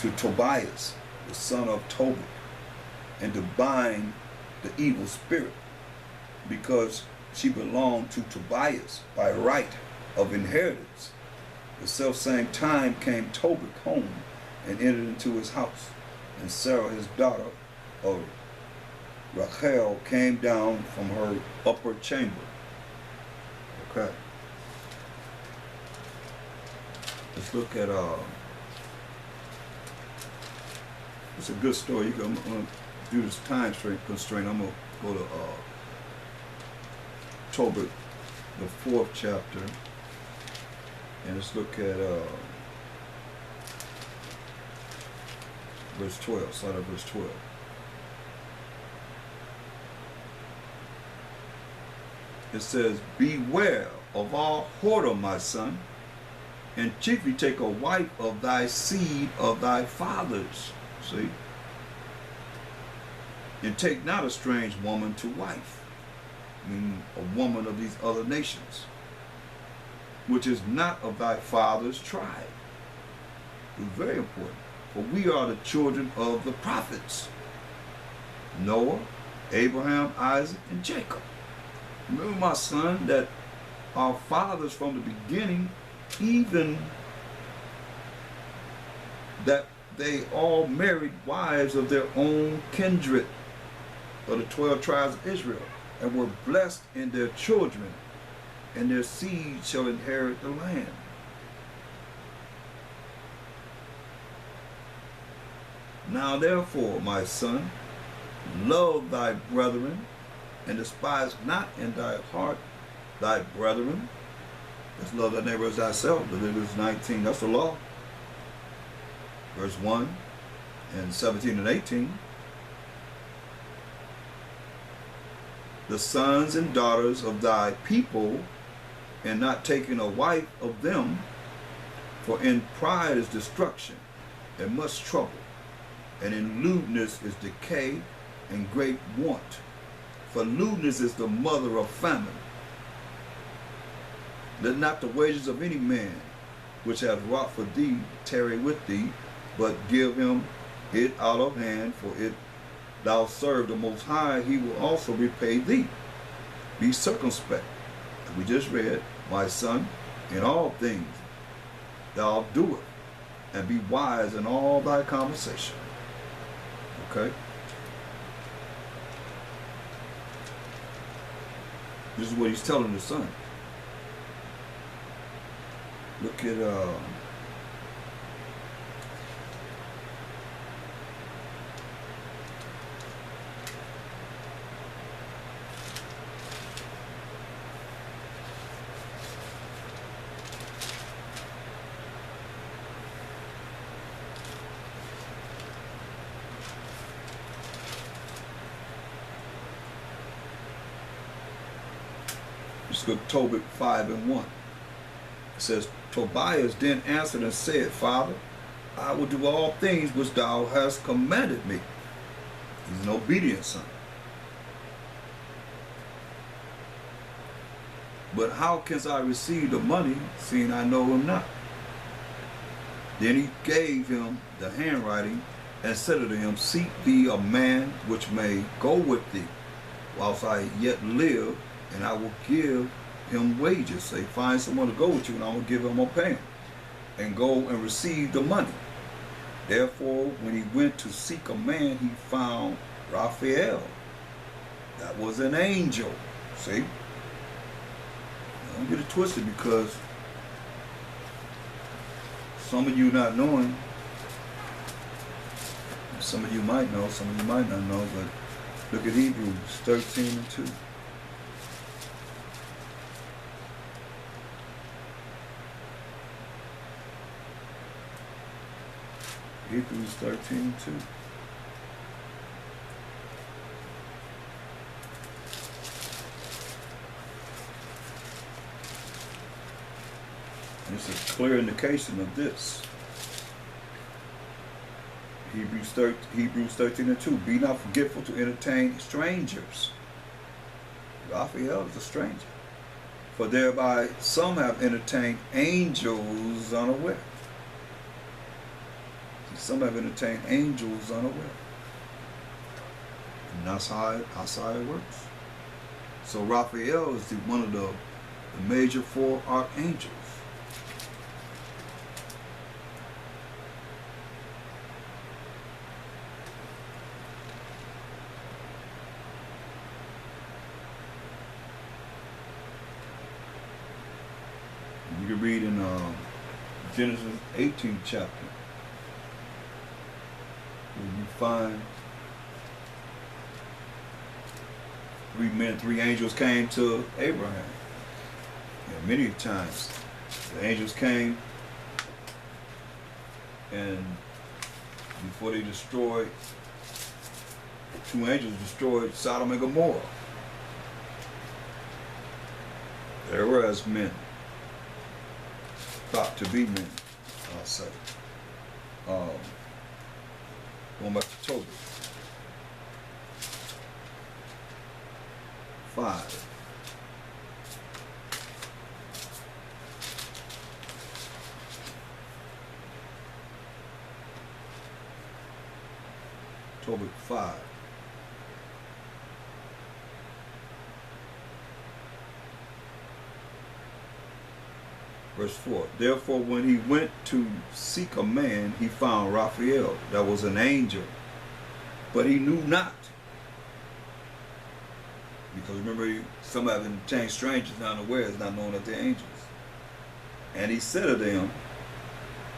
to Tobias, the son of Tobit, and to bind the evil spirit, because she belonged to Tobias by right of inheritance. The self-same time came Tobit home and entered into his house, and Sarah his daughter of Rachel came down from her upper chamber. Okay. Let's look at it's a good story. I'm gonna do this time constraint. I'm gonna go to Tobit, the 4th chapter, and let's look at verse 12. Start at verse 12. It says, "Beware of all whoredom, my son, and chiefly take a wife of thy seed of thy fathers." See? "And take not a strange woman to wife," meaning a woman of these other nations, "which is not of thy father's tribe." It's very important. For we are the children of the prophets, Noah, Abraham, Isaac, and Jacob. Remember, my son, that our fathers from the beginning, even that they all married wives of their own kindred, of the 12 tribes of Israel, and were blessed in their children, and their seed shall inherit the land. Now therefore, my son, love thy brethren, and despise not in thy heart thy brethren. Let's love thy neighbor as thyself. Leviticus 19, that's the law. Verse 1 and 17 and 18. "The sons and daughters of thy people, and not taking a wife of them, for in pride is destruction, and much trouble, and in lewdness is decay and great want. For lewdness is the mother of famine. Let not the wages of any man which hath wrought for thee tarry with thee, but give him it out of hand, for it thou serve the Most High, he will also repay thee. Be circumspect," as we just read, "my son, in all things thou doest, and be wise in all thy conversation." Okay? This is what he's telling the son. Look at let's look at Tobit 5 and 1. It says, "Tobias then answered and said, Father, I will do all things which thou hast commanded me." He's an obedient son. "But how canst I receive the money, seeing I know him not?" Then he gave him the handwriting and said unto him, "Seek thee a man which may go with thee, whilst I yet live, and I will give him wages." Say, find someone to go with you, and I will give him a pay, and go and receive the money. Therefore, when he went to seek a man, he found Raphael. That was an angel. See? Don't get it twisted, because some of you not knowing, some of you might know, some of you might not know, but look at Hebrews 13 and 2. Hebrews 13 and 2. It's a clear indication of this. Hebrews 13 and 2. "Be not forgetful to entertain strangers." Raphael is a stranger. "For thereby some have entertained angels unaware." Some have entertained angels unaware. And that's how it works. So Raphael is one of the major four archangels. You can read in Genesis 18th chapter, where you find three angels came to Abraham. And many times the angels came, and before they destroyed, two angels destroyed Sodom and Gomorrah. There were as men, thought to be men, I'll say. Going back to Tobit 5. Tobit 5. Verse 4. Therefore, when he went to seek a man, he found Raphael, that was an angel, but he knew not. Because remember, some have entertained strangers unawares, not knowing that they're angels. And he said unto him,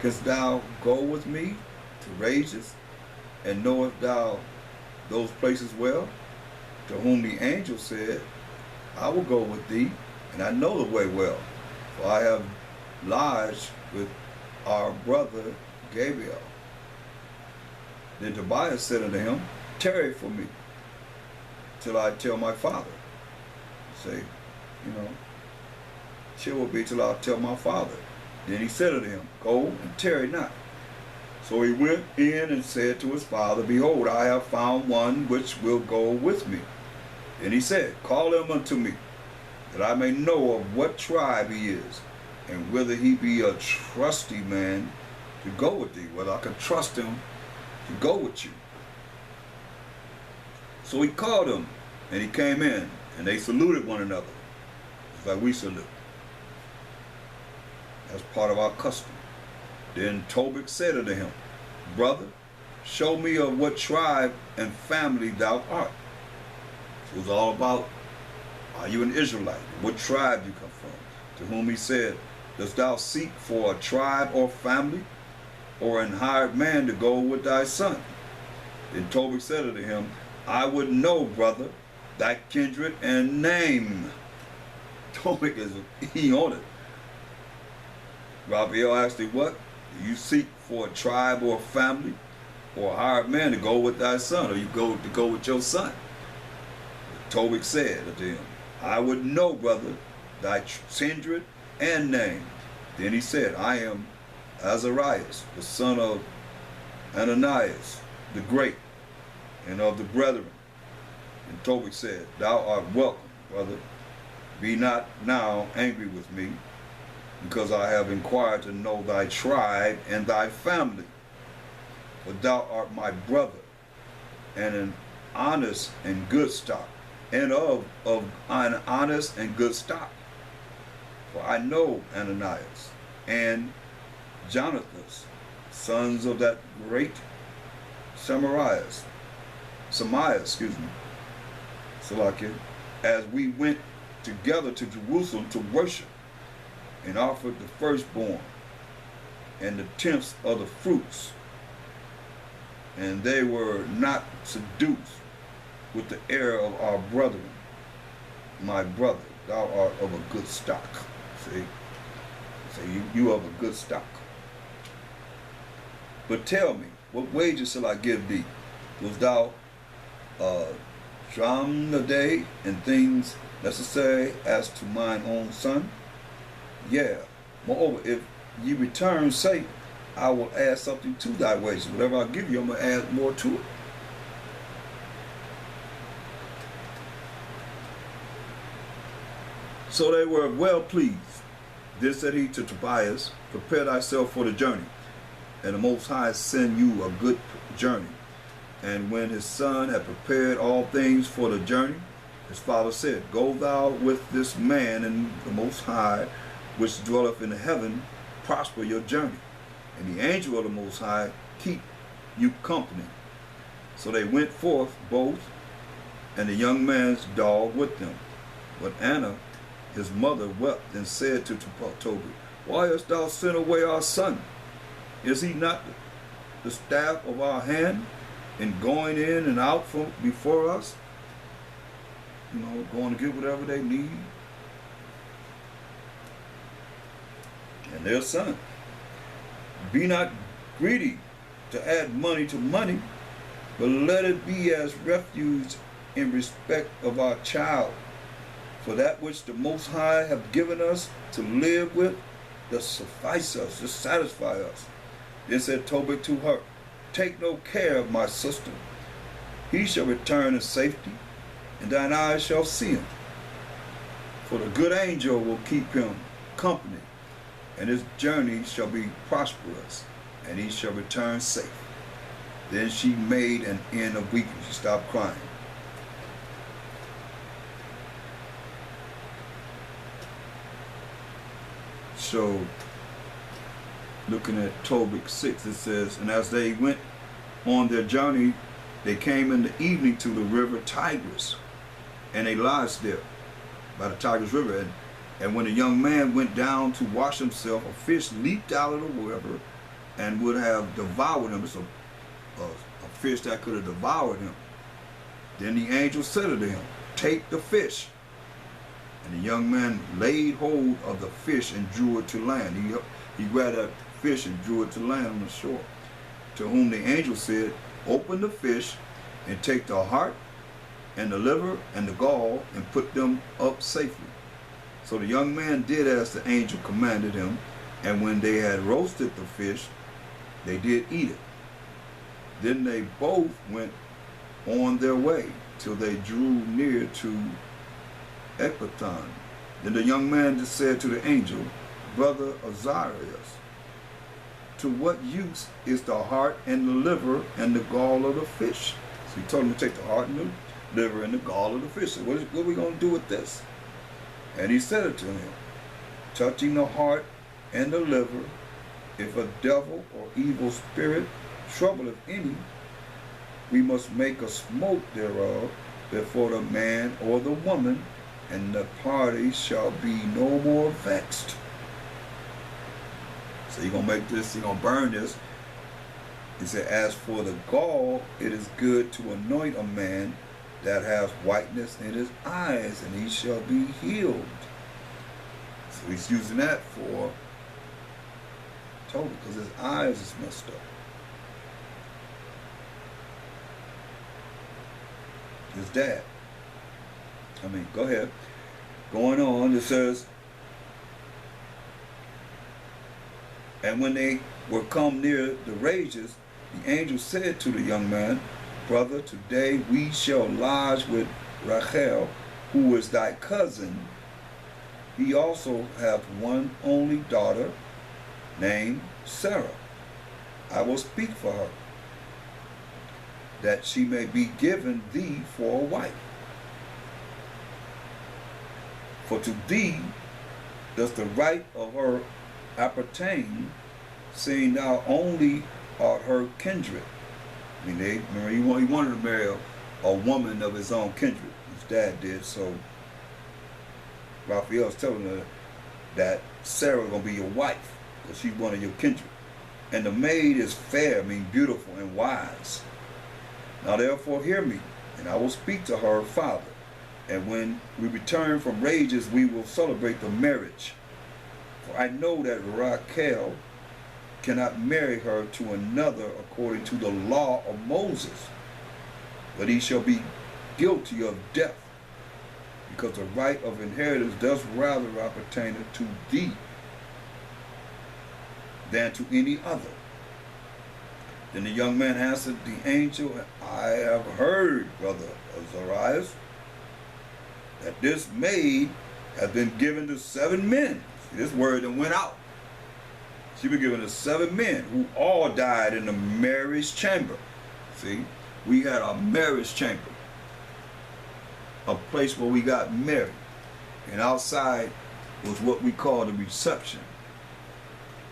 Canst thou go with me to Rages, and knowest thou those places well? To whom the angel said, I will go with thee, and I know the way well, for I have lodged with our brother Gabriel. Then Tobias said unto him, Tarry for me, till I tell my father. Say, chill will be till I tell my father. Then he said unto him, Go and tarry not. So he went in and said to his father, Behold, I have found one which will go with me. Then he said, Call him unto me, that I may know of what tribe he is, and whether he be a trusty man to go with thee, whether I can trust him to go with you. So he called him, and he came in, and they saluted one another, just like we salute. That's part of our custom. Then Tobit said unto him, Brother, show me of what tribe and family thou art. So it was all about, are you an Israelite? What tribe you come from? To whom he said, Dost thou seek for a tribe or family, or an hired man to go with thy son? Then Tobit said unto him, I would know, brother, thy kindred and name. Tobit he on it. Raphael asked him, What? Do you seek for a tribe or a family, or a hired man to go with thy son, or you go with your son? Tobit said unto him, I would know, brother, thy kindred and name. Then he said, I am Azarias, the son of Ananias the great, and of the brethren. And Tobit said, Thou art welcome, brother. Be not now angry with me, because I have inquired to know thy tribe and thy family. For thou art my brother, and an honest and good stock, and of an honest and good stock. For I know Ananias and Jonathan, sons of that great Samaria, as we went together to Jerusalem to worship, and offered the firstborn and the tenths of the fruits. And they were not seduced with the error of our brethren. My brother, thou art of a good stock. See? You of a good stock. But tell me, what wages shall I give thee? Wilt thou dram a day and things necessary as to mine own son? Yeah. Moreover, if ye return, say, I will add something to thy wages. Whatever I give you, I'm going to add more to it. So they were well pleased. Then said he to Tobias, Prepare thyself for the journey, and the Most High send you a good journey. And when his son had prepared all things for the journey, his father said, Go thou with this man, and the Most High, which dwelleth in heaven, prosper your journey. And the angel of the Most High keep you company. So they went forth both, and the young man's dog with them. But Anna, his mother, wept and said to Tobit, Why hast thou sent away our son? Is he not the staff of our hand, in going in and out from before us? You know, going to get whatever they need. And their son. Be not greedy to add money to money, but let it be as refuge in respect of our child. For that which the Most High have given us to live with does suffice us, to satisfy us. Then said Tobit to her, Take no care of my sister. He shall return in safety, and thine eyes shall see him. For the good angel will keep him company, and his journey shall be prosperous, and he shall return safe. Then she made an end of weeping. She stopped crying. So, looking at Tobit 6, it says, And as they went on their journey, they came in the evening to the river Tigris, and they lodged there by the Tigris River. And when the young man went down to wash himself, a fish leaped out of the river and would have devoured him. It's a fish that could have devoured him. Then the angel said unto him, Take the fish. And the young man laid hold of the fish and drew it to land. He grabbed that fish and drew it to land on the shore. To whom the angel said, Open the fish and take the heart and the liver and the gall and put them up safely. So the young man did as the angel commanded him, and when they had roasted the fish, they did eat it. Then they both went on their way till they drew near to Ecbatana. Then the young man just said to the angel, Brother Azarias, to what use is the heart and the liver and the gall of the fish? So he told him to take the heart and the liver and the gall of the fish. So what are we going to do with this? And he said it to him, Touching the heart and the liver, if a devil or evil spirit troubleth any, we must make a smoke thereof before the man or the woman, and the party shall be no more vexed. So you're going to make this, you're going to burn this. He said, As for the gall, it is good to anoint a man that has whiteness in his eyes, and he shall be healed. So he's using that for Tobit, because his eyes is messed up. His dad. Go ahead. Going on, it says, And when they were come near the rages, the angel said to the young man, Brother, today we shall lodge with Rachel, who is thy cousin. He also hath one only daughter named Sarah. I will speak for her, that she may be given thee for a wife. For to thee does the right of her appertain, seeing thou only art her kindred. Remember, he wanted to marry a woman of his own kindred. His dad did. So Raphael's telling her that Sarah's going to be your wife, because she's one of your kindred. And the maid is fair, beautiful and wise. Now therefore hear me, and I will speak to her father. And when we return from rages, we will celebrate the marriage. For I know that Rachel cannot marry her to another according to the law of Moses, but he shall be guilty of death, because the right of inheritance does rather appertain to thee than to any other. Then the young man answered the angel, I have heard, brother Azarias, that this maid has been given to 7 men. See, this word that went out. She was given to 7 men who all died in the marriage chamber. See, we had a marriage chamber, a place where we got married. And outside was what we call the reception,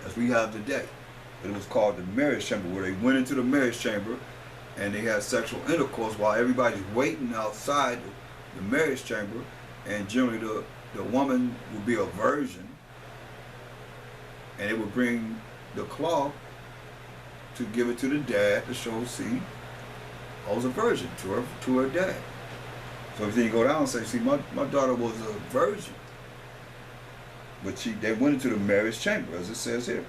as we have today. But it was called the marriage chamber, where they went into the marriage chamber and they had sexual intercourse while everybody's waiting outside the marriage chamber. And generally the woman would be a virgin, and it would bring the cloth to give it to the dad to show, see, I was a virgin to her dad. So if you go down and say, see, my daughter was a virgin. But they went into the marriage chamber, as it says here.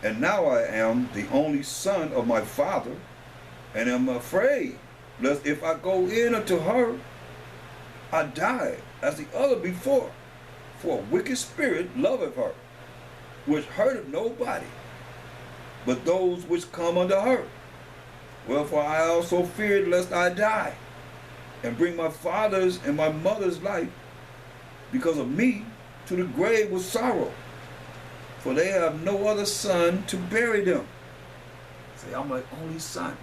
And now I am the only son of my father, and am afraid, lest if I go in unto her, I die as the other before. For a wicked spirit loveth her, which hurteth nobody, but those which come unto her. Wherefore I also feared lest I die, and bring my father's and my mother's life, because of me, to the grave with sorrow. For they have no other son to bury them. Say, I'm my only son.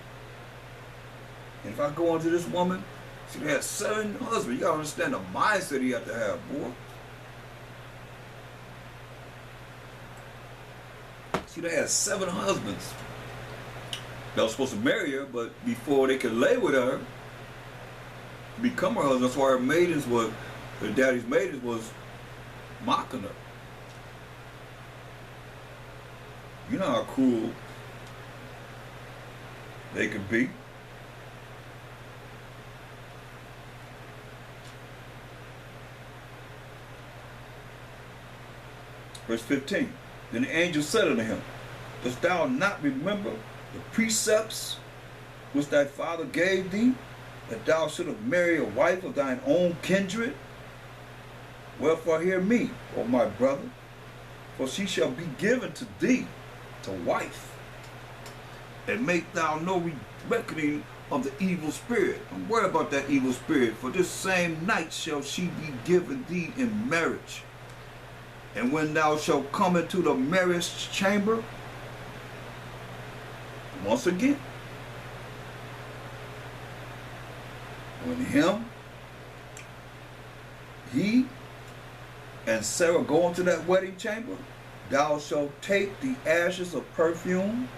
And if I go into this woman, see, they had 7 husbands. You gotta understand the mindset you have to have, boy. See, they had 7 husbands that was supposed to marry her, but before they could lay with her, become her husband, that's why her daddy's maidens was mocking her. You know how cruel they could be. Verse 15. Then the angel said unto him, dost thou not remember the precepts which thy father gave thee, that thou shouldst marry a wife of thine own kindred? Wherefore hear me, O my brother, for she shall be given to thee to wife. And make thou no reckoning of the evil spirit. Don't worry about that evil spirit, for this same night shall she be given thee in marriage. And when thou shalt come into the marriage chamber, once again, when he and Sarah go into that wedding chamber, thou shalt take the ashes of perfume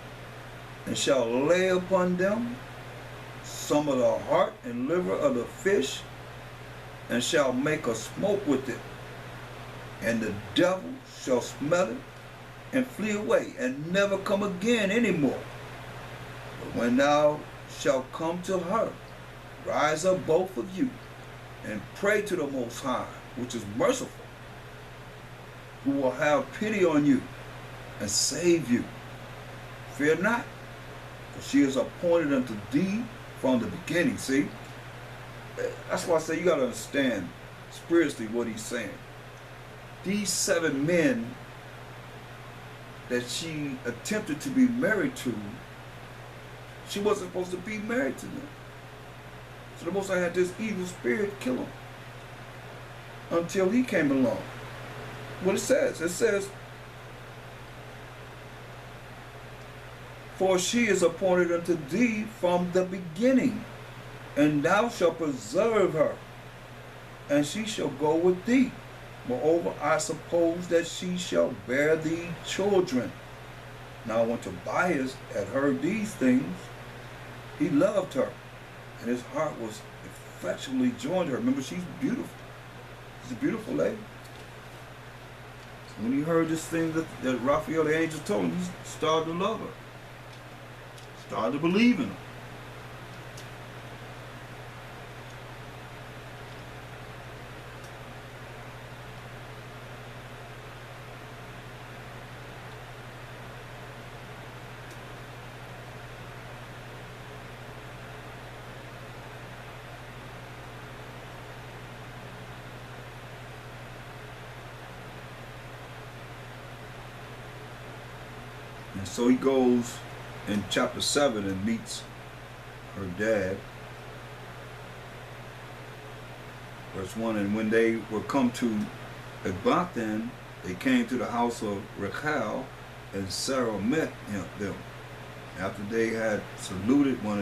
and shalt lay upon them some of the heart and liver of the fish, and shalt make a smoke with it. And the devil shall smell it and flee away, and never come again anymore. But when thou shalt come to her, rise up both of you, and pray to the Most High, which is merciful, who will have pity on you and save you. Fear not, for she is appointed unto thee from the beginning. See, that's why I say you got to understand spiritually what he's saying. These 7 men that she attempted to be married to, she wasn't supposed to be married to them. So the Most High had this evil spirit kill him until he came along. What it says, for she is appointed unto thee from the beginning, and thou shalt preserve her, and she shall go with thee. Moreover, I suppose that she shall bear thee children. Now when Tobias had heard these things, he loved her, and his heart was effectually joined to her. Remember, she's beautiful. She's a beautiful lady. So when he heard this thing that Raphael, the angel, told him, he started to love her. Started to believe in her. And so he goes in chapter 7 and meets her dad. Verse 1, and when they were come to Ecbathan, they came to the house of Rachel, and Sarah met them after they had saluted one